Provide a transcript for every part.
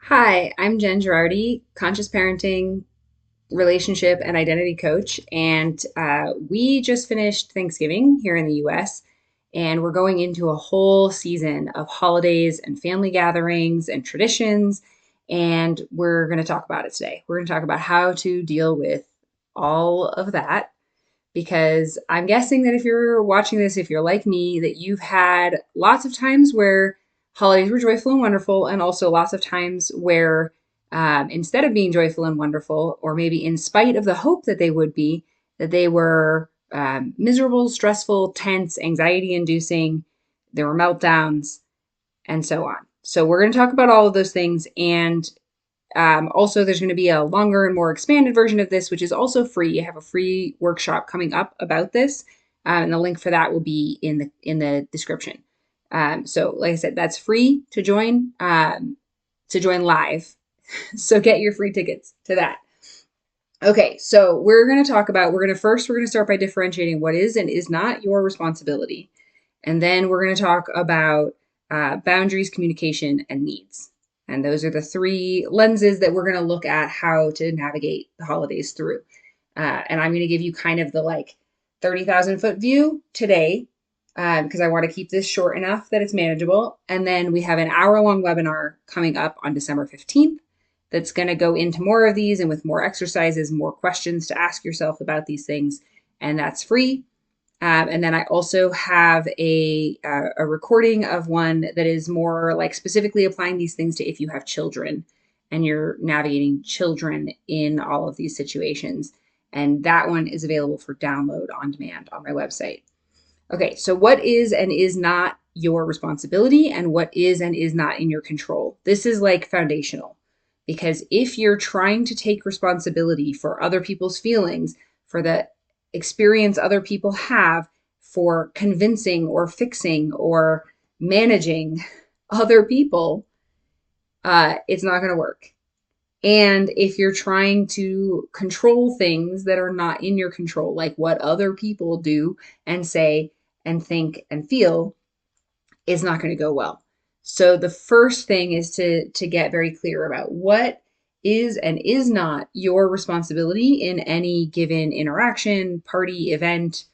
Hi, I'm Jen Girardi, conscious parenting, relationship, and identity coach. And we just finished Thanksgiving here in the US, and we're going into a whole season of holidays and family gatherings and traditions. And we're going to talk about it today. We're going to talk about how to deal with all of that because I'm guessing that if you're watching this, if you're like me, that you've had lots of times where holidays were joyful and wonderful, and also lots of times where instead of being joyful and wonderful, or maybe in spite of the hope that they would be, that they were miserable, stressful, tense, anxiety inducing, there were meltdowns, and so on. So, we're going to talk about all of those things. And also, there's going to be a longer and more expanded version of this, which is also free. You have a free workshop coming up about this, and the link for that will be in the description. So, like I said, that's free to join live. So get your free tickets to that. Okay, so we're going to start by differentiating what is and is not your responsibility, and then we're going to talk about boundaries, communication, and needs. And those are the three lenses that we're going to look at how to navigate the holidays through. And I'm going to give you kind of the 30,000 foot view today because I want to keep this short enough that it's manageable. And then we have an hour-long webinar coming up on December 15th that's going to go into more of these and with more exercises, more questions to ask yourself about these things. And that's free. And then I also have a recording of one that is more like specifically applying these things to if you have children and you're navigating children in all of these situations. And that one is available for download on demand on my website. Okay, so what is and is not your responsibility and what is and is not in your control? This is like foundational because if you're trying to take responsibility for other people's feelings, for the experience other people have, for convincing or fixing or managing other people, it's not going to work. And if you're trying to control things that are not in your control, like what other people do and say and think and feel, is not going to go well. So the first thing is to get very clear about what is and is not your responsibility in any given interaction, party, event,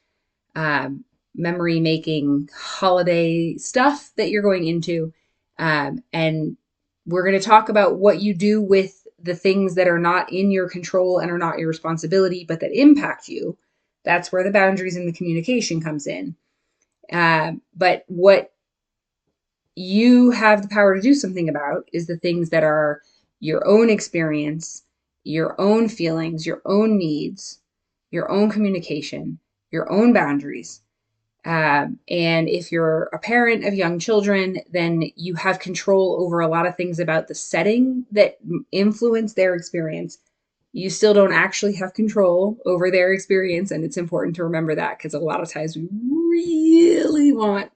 memory making, holiday stuff that you're going into. And we're going to talk about what you do with the things that are not in your control and are not your responsibility, but that impact you. That's where the boundaries and the communication comes in. But what you have the power to do something about is the things that are your own experience, your own feelings, your own needs, your own communication, your own boundaries. And if you're a parent of young children, then you have control over a lot of things about the setting that influence their experience. You still don't actually have control over their experience. And it's important to remember that because a lot of times we really want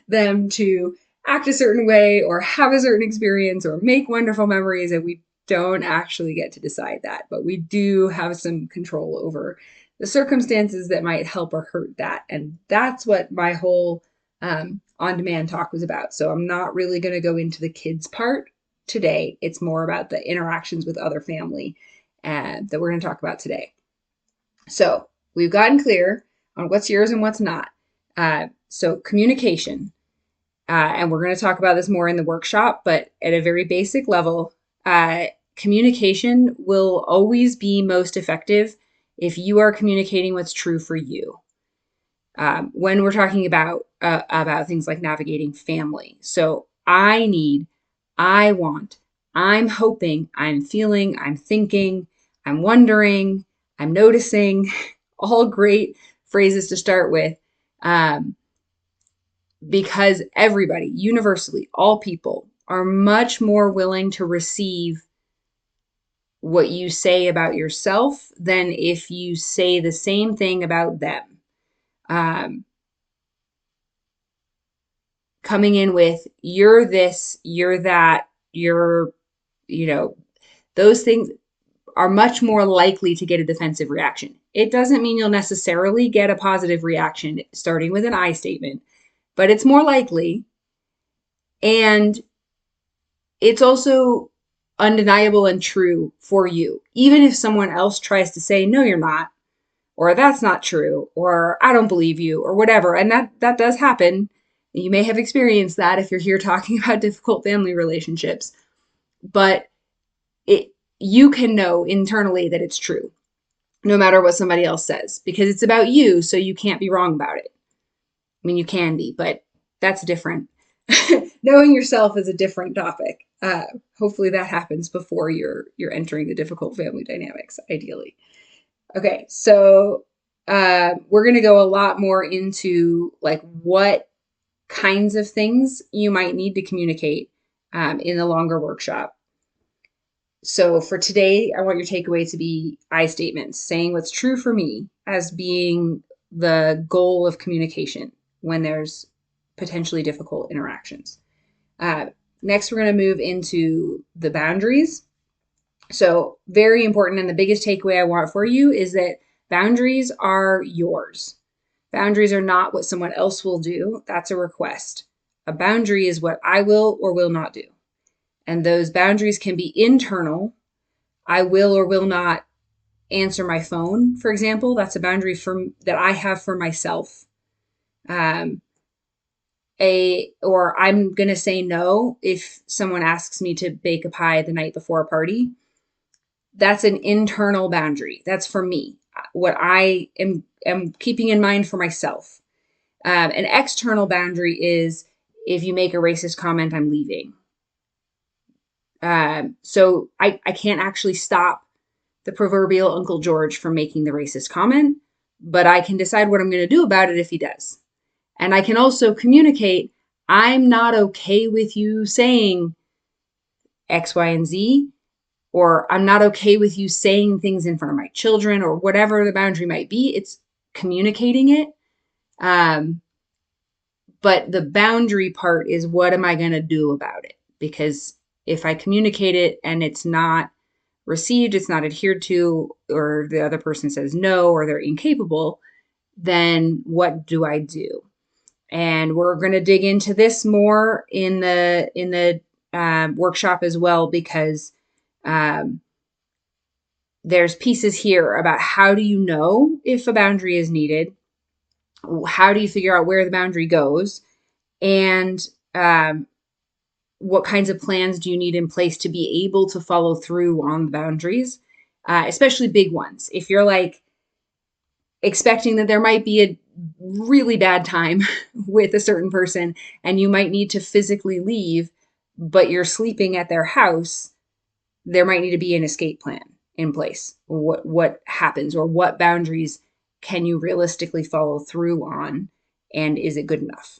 them to act a certain way or have a certain experience or make wonderful memories. And we don't actually get to decide that, but we do have some control over the circumstances that might help or hurt that. And that's what my whole on-demand talk was about. So I'm not really going to go into the kids part today. It's more about the interactions with other family that we're going to talk about today. So we've gotten clear on what's yours and what's not. So communication, and we're going to talk about this more in the workshop, but at a very basic level, communication will always be most effective if you are communicating what's true for you. When we're talking about things like navigating family. So I need, I want, I'm hoping, I'm feeling, I'm thinking, I'm wondering, I'm noticing, all great phrases to start with. Because everybody, universally, all people are much more willing to receive what you say about yourself than if you say the same thing about them. Coming in with, you're this, you're that, you're, those things are much more likely to get a defensive reaction. It doesn't mean you'll necessarily get a positive reaction starting with an I statement, but it's more likely. And it's also undeniable and true for you. Even if someone else tries to say, no, you're not, or that's not true, or I don't believe you, or whatever. And that does happen. You may have experienced that if you're here talking about difficult family relationships, but you can know internally that it's true, no matter what somebody else says, because it's about you, so you can't be wrong about it. I mean, you can be, but that's different. Knowing yourself is a different topic. Hopefully that happens before you're entering the difficult family dynamics, ideally. Okay, so we're going to go a lot more into like what kinds of things you might need to communicate in the longer workshop. So for today, I want your takeaway to be I statements, saying what's true for me as being the goal of communication when there's potentially difficult interactions. Next, we're going to move into the boundaries. So very important, and the biggest takeaway I want for you is that boundaries are yours. Boundaries are not what someone else will do. That's a request. A boundary is what I will or will not do. And those boundaries can be internal. I will or will not answer my phone, for example. That's a boundary that I have for myself. Or I'm going to say no if someone asks me to bake a pie the night before a party. That's an internal boundary. That's for me. What I am keeping in mind for myself. An external boundary is if you make a racist comment, I'm leaving. So I can't actually stop the proverbial Uncle George from making the racist comment, but I can decide what I'm going to do about it if he does. And I can also communicate, I'm not okay with you saying X, Y, and Z, or I'm not okay with you saying things in front of my children, or whatever the boundary might be. It's communicating it. But the boundary part is, what am I going to do about it? Because if I communicate it and it's not received, it's not adhered to, or the other person says no, or they're incapable, then what do I do? And we're going to dig into this more in the workshop as well, because there's pieces here about how do you know if a boundary is needed, how do you figure out where the boundary goes, and what kinds of plans do you need in place to be able to follow through on the boundaries, especially big ones. If you're like expecting that there might be a really bad time with a certain person and you might need to physically leave, but you're sleeping at their house, there might need to be an escape plan in place. What happens, or what boundaries can you realistically follow through on, and is it good enough?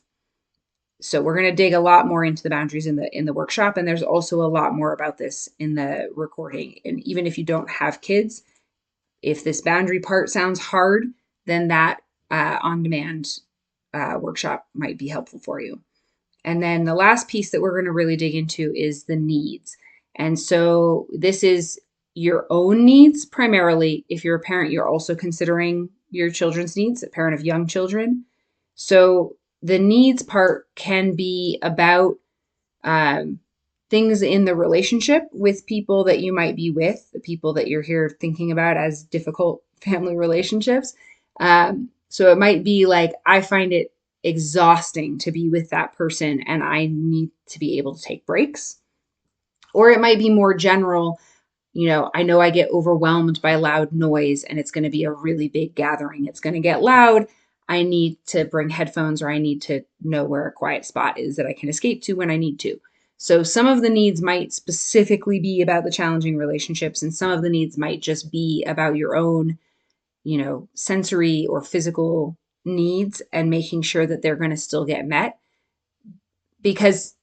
So we're going to dig a lot more into the boundaries in the workshop, and there's also a lot more about this in the recording. And even if you don't have kids, if this boundary part sounds hard, then that on-demand workshop might be helpful for you. And then the last piece that we're going to really dig into is the needs. And so this is your own needs primarily. If you're a parent, you're also considering your children's needs, a parent of young children. So the needs part can be about things in the relationship with people that you might be with, the people that you're here thinking about as difficult family relationships. So it might be like, I find it exhausting to be with that person and I need to be able to take breaks. Or it might be more general, I know I get overwhelmed by loud noise and it's going to be a really big gathering. It's going to get loud. I need to bring headphones, or I need to know where a quiet spot is that I can escape to when I need to. So some of the needs might specifically be about the challenging relationships, and some of the needs might just be about your own, sensory or physical needs, and making sure that they're going to still get met. Because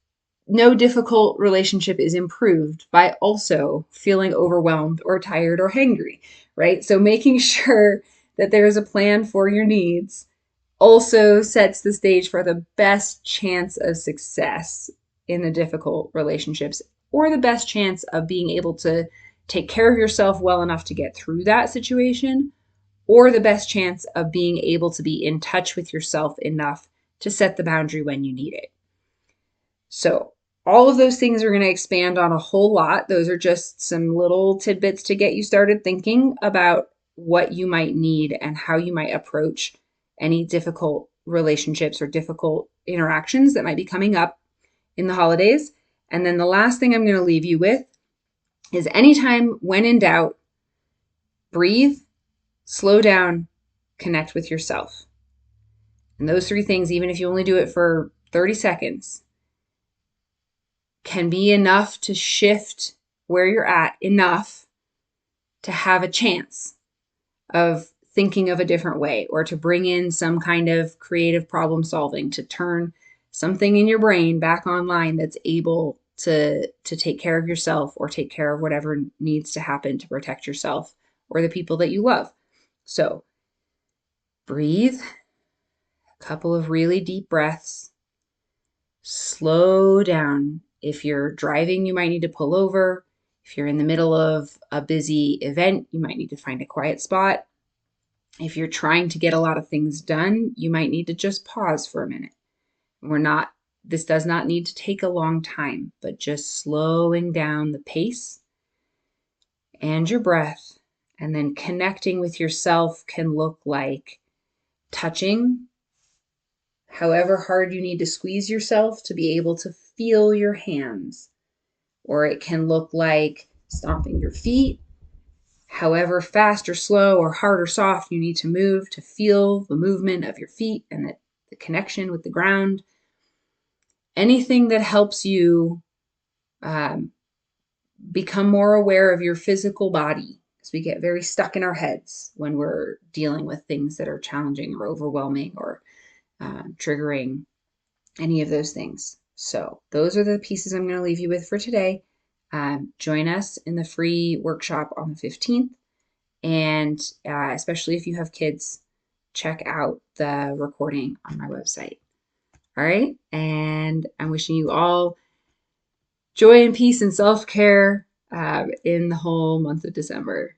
no difficult relationship is improved by also feeling overwhelmed or tired or hangry, right? So making sure that there's a plan for your needs also sets the stage for the best chance of success in the difficult relationships, or the best chance of being able to take care of yourself well enough to get through that situation, or the best chance of being able to be in touch with yourself enough to set the boundary when you need it. So All of those things are going to expand on a whole lot. Those are just some little tidbits to get you started thinking about what you might need and how you might approach any difficult relationships or difficult interactions that might be coming up in the holidays. And then the last thing I'm going to leave you with is anytime when in doubt, breathe, slow down, connect with yourself. And those three things, even if you only do it for 30 seconds, can be enough to shift where you're at enough to have a chance of thinking of a different way or to bring in some kind of creative problem solving, to turn something in your brain back online that's able to take care of yourself or take care of whatever needs to happen to protect yourself or the people that you love. So breathe, a couple of really deep breaths, slow down. If you're driving, you might need to pull over. If you're in the middle of a busy event, you might need to find a quiet spot. If you're trying to get a lot of things done, you might need to just pause for a minute. This does not need to take a long time, but just slowing down the pace and your breath, and then connecting with yourself can look like touching, however hard you need to squeeze yourself to be able to feel your hands, or it can look like stomping your feet, however fast or slow or hard or soft you need to move to feel the movement of your feet and the connection with the ground. Anything that helps you um, become more aware of your physical body, because we get very stuck in our heads when we're dealing with things that are challenging or overwhelming or triggering, any of those things. So those are the pieces I'm going to leave you with for today. Join us in the free workshop on the 15th. And especially if you have kids, check out the recording on my website. All right. And I'm wishing you all joy and peace and self-care in the whole month of December.